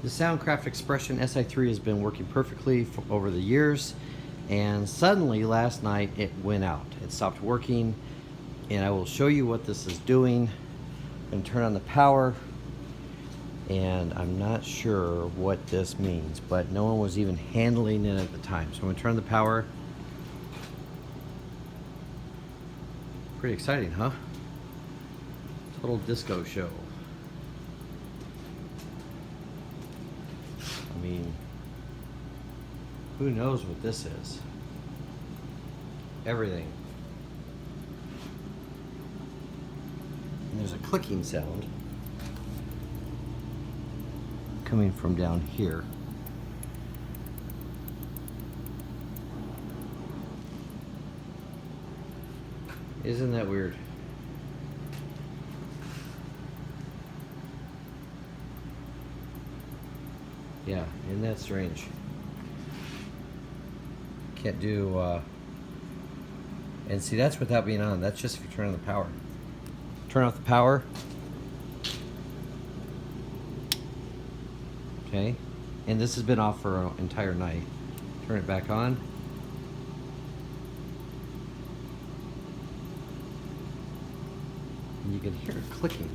The Soundcraft Expression SI3 has been working perfectly over the years, and suddenly last night it went out. It stopped working, and I will show you what this is doing. I'm going to turn on the power, and I'm not sure what this means, but no one was even handling it at the time. So I'm going to turn on the power. Pretty exciting, huh? Total disco show. I mean, who knows what this is? Everything. And there's a clicking sound coming from down here. Isn't that weird? Yeah, isn't that strange? Can't do, and see, that's without being on. That's just if you turn on the power. Turn off the power. Okay, and this has been off for an entire night. Turn it back on. And you can hear it clicking.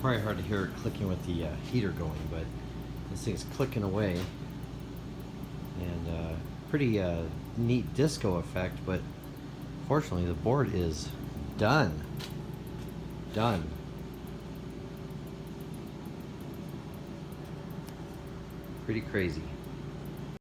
Probably hard to hear it clicking with the heater going, but this thing's clicking away, and pretty neat disco effect. But fortunately, the board is done. Pretty crazy.